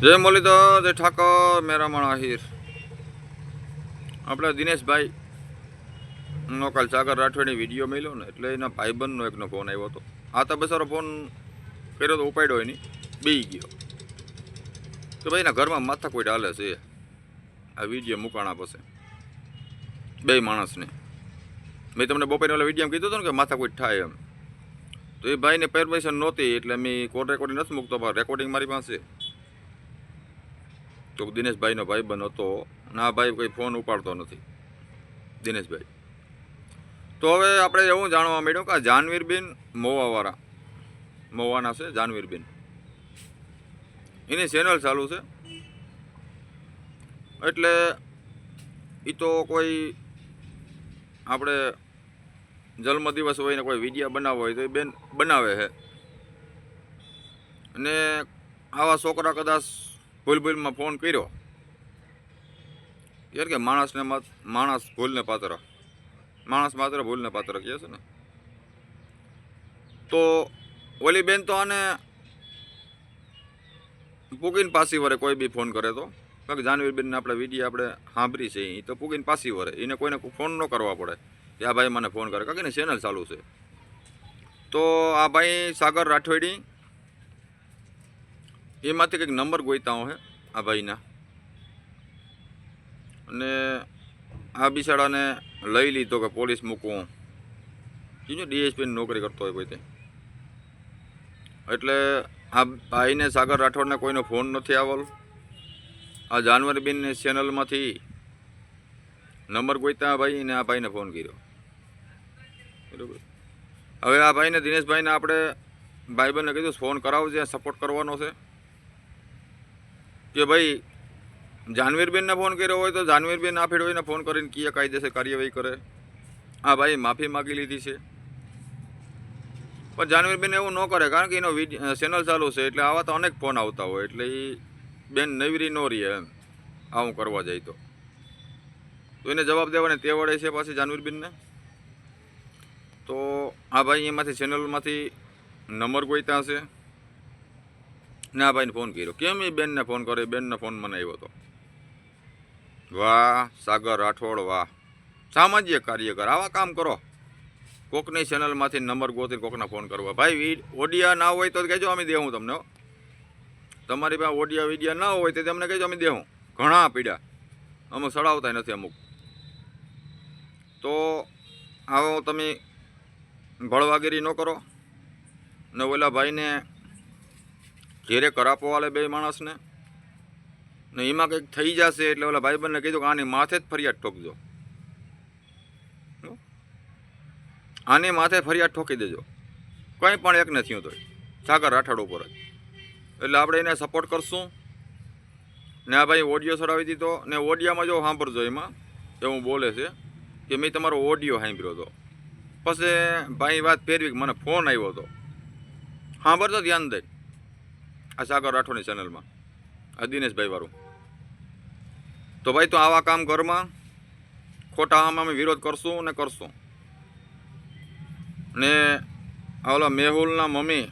જય મુરલીધર જય ઠાકર મેરામણ આહિર. આપણે દિનેશભાઈ નો કાલ સાગર રાઠોડની વિડીયો મળ્યો ને એટલે એના ભાઈબંધનો એકનો ફોન આવ્યો હતો. આ તો બસારો ફોન કર્યો તો ઉપાડ્યો એની બી ગયો કે ભાઈ એના ઘરમાં માથા કોઈ હાલે છે. આ વિડીયો મૂકાણા પછી બે માણસને મેં તમને બપોરે ઓલા વિડીયો કીધું હતું ને કે માથા કોઈ થાય એમ. તો એ ભાઈને પરમિશન નહોતી એટલે મેં કોલ રેકોર્ડિંગ નથી મૂકતો, પણ રેકોર્ડિંગ મારી પાસે. તો દિનેશભાઈનો ભાઈબંધ હતો ના, ભાઈ કોઈ ફોન ઉપાડતો નથી દિનેશભાઈ. તો હવે આપણે એવું જાણવા મળ્યું કે જાનવીરબેન મોવાવાળા મોવાના છે જાનવીરબેન, એની ચેનલ ચાલુ છે. એટલે એ તો કોઈ આપણે જન્મદિવસ હોય ને કોઈ વિડીયો બનાવવો હોય તો એ બેન બનાવે છે. અને આવા છોકરા કદાચ ભૂલમાં ફોન કર્યો યાર કે માણસ ભૂલને પાત્ર, માણસ માત્ર ભૂલને પાત્ર કહે છે ને. તો ઓલી બેન તો આને પૂગીને પાછી વરે કોઈ બી ફોન કરે તો, કારણ કે જાનવીરબેનને આપણે વિડીયો આપણે સાંભળી છે એ તો પૂગીને પાછી વરે, એને કોઈને ફોન ન કરવા પડે કે આ ભાઈ મને ફોન કરે, કારણ કે એની ચેનલ ચાલુ છે. તો આ ભાઈ સાગર રાઠોડી એમાંથી કંઈક નંબર ગોઈતા હોય આ ભાઈના, અને આ બિચારાને લઈ લીધો કે પોલીસ મૂકવું, જો ડીએસપીની નોકરી કરતો હોય કોઈ તે. એટલે આ ભાઈને સાગર રાઠોડને કોઈનો ફોન નથી આવેલો. આ જાનવીરબેનની ચેનલમાંથી નંબર ગોઈતા ભાઈને આ ભાઈને ફોન કર્યો, બરાબર. હવે આ ભાઈને દિનેશભાઈને આપણે ભાઈબંધને કીધું ફોન કરાવજે, સપોર્ટ કરવાનો છે કે ભાઈ જાનવીરબેનને ફોન કર્યો હોય તો જાનવીરબેન આ ફેરવીને ફોન કરીને કીએ કાયદેસર કાર્યવાહી કરે. આ ભાઈ માફી માગી લીધી છે, પણ જાનવીરબેન એવું ન કરે, કારણ કે એનો ચેનલ ચાલુ છે એટલે આવા તો અનેક ફોન આવતા હોય, એટલે એ બેન નવરી ન રહે એમ આવું કરવા જાય તો એને જવાબ દેવાને તે વળે છે પાછી જાનવીરબેનને. તો આ ભાઈ એમાંથી ચેનલમાંથી નંબર ગોઈતા હશે ને આ ભાઈને ફોન કર્યો. કેમ એ બેનને ફોન કરે, બેનનો ફોન મને આવ્યો હતો. વાહ સાગર રાઠોડ, વાહ સામાજિક કાર્યકર, આવા કામ કરો. કોકની ચેનલમાંથી નંબર ગોતીને કોકના ફોન કરવા. ભાઈ ઓડિયા ના હોય તો કહેજો, અમે દેવું તમને. તમારી પાસે ઓડિયા વિડિયા ના હોય તો તમને કહેજો, અમે દેવું. ઘણા પીડા અમુક સડાવતા નથી અમુક. તો આવો તમે ભળવાગીરી ન કરો ને ઓલા ભાઈને ઘેરે કરાપો વાલે બે માણસને ને એમાં કંઈક થઈ જશે એટલે ઓલા ભાઈબંધને કીધું કે આની માથે જ ફરિયાદ ઠોકજો, આની માથે ફરિયાદ ઠોકી દેજો, કંઈ પણ એક નથી તો સાગર રાઠોડ ઉપર જ. એટલે આપણે એને સપોર્ટ કરશું. ને આ ભાઈ ઓડિયો ચડાવી દીધો ને ઓડિયામાં જો સાંભળજો, એમાં એવું બોલે છે કે મેં તમારો ઓડિયો સાંભળ્યો હતો. પછી ભાઈ વાત ફેરવી મને ફોન આવ્યો હતો, સાંભળતો ધ્યાન દઈ આ સાગર રાઠોડની ચેનલમાં આ દિનેશભાઈ વાળું. તો ભાઈ તો આવા કામ ઘરમાં ખોટા આમ અમે વિરોધ કરશું ને કરશું. ને ઓલા મેહુલના મમ્મી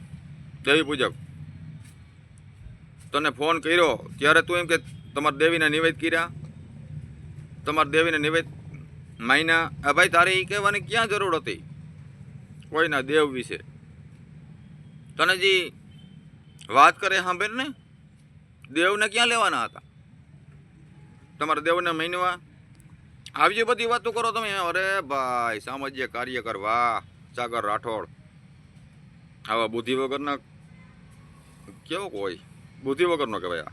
દેવી પૂજક તને ફોન કર્યો ત્યારે તું એમ કે તમારા દેવીને નિવેદ કર્યા, તમારા દેવીને નિવેદ માયના. આ ભાઈ તારે એ કહેવાની ક્યાં જરૂર હતી કોઈના દેવ વિશે? તને જે વાત કરે સાંભળ ને, દેવને ક્યાં લેવાના હતા? તમારા દેવને મહિનવા આવી બધી વાતો કરો તમે. અરે ભાઈ સામાજિક કાર્યકર, વાહ સાગર રાઠોડ. આવા બુદ્ધિ વગરના કેવો કોઈ બુદ્ધિ વગરનો કહેવાય.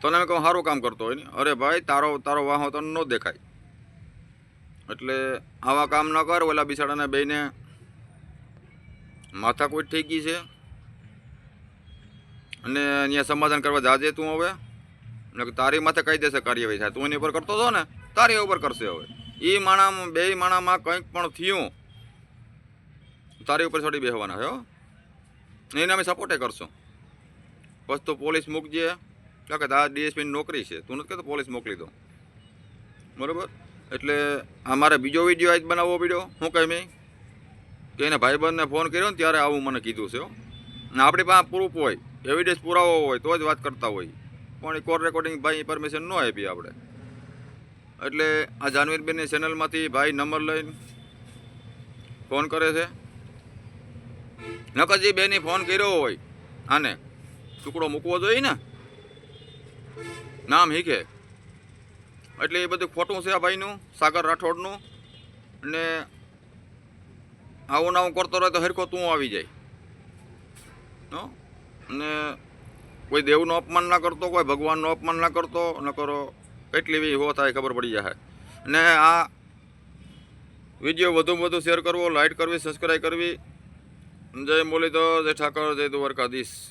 તને એમ કહું સારું કામ કરતો હોય ને, અરે ભાઈ તારો વાહો તને ન દેખાય. એટલે આવા કામ ન કર. ઓલા બિચારાને બેને માથાકૂટ થઈ ગઈ છે અને અહીંયા સમાધાન કરવા જાજે તું. હવે તારી માથે કાયદેસર કાર્યવાહી થાય. તું એની ઉપર કરતો હતો ને, તારી ઉપર કરશે. હવે એ માણામાં બે માણામાં કંઈક પણ થયું તારી ઉપર છોડી બેસવાના છે. એને અમે સપોર્ટે કરશું. બસ તો પોલીસ મૂકજે, કારણ કે તારા ડીએસપીની નોકરી છે, તું નથી કહેતો પોલીસ મોકલી દો, બરાબર. એટલે આ મારે બીજો વિડીયો આજ બનાવવો પડ્યો. શું કહે મેં કે એને ભાઈબંધને ફોન કર્યો ને ત્યારે આવું મને કીધું છે. ને આપણી પાસે પ્રૂફ હોય એવિડન્સ પુરાવો હોય તો જ વાત કરતા હોય, પણ એ કોલ રેકોર્ડિંગ ભાઈ પરમિશન ન આપી આપણે. એટલે આ જાનવીરબેનની ચેનલમાંથી ભાઈ નંબર લઈને ફોન કરે છે. નકર જે બેને ફોન કર્યો હોય આને ટુકડો મૂકવો જોઈએ ને, નામ હીખે. એટલે એ બધું ખોટું છે આ ભાઈનું, સાગર રાઠોડનું. અને આવું નાવું કરતો રહે તો હરખો તું આવી જાય. અને કોઈ દેવનું અપમાન ના કરતો, કોઈ ભગવાનનું અપમાન ના કરતો, ન કરો કેટલી બી હો થાય ખબર પડી જાય. અને આ વિડીયો વધુમાં વધુ શેર કરવો, લાઇક કરવી, સબસ્ક્રાઈબ કરવી. જય મુરલીધર, જય ઠાકર, જય દ્વારકાધીશ.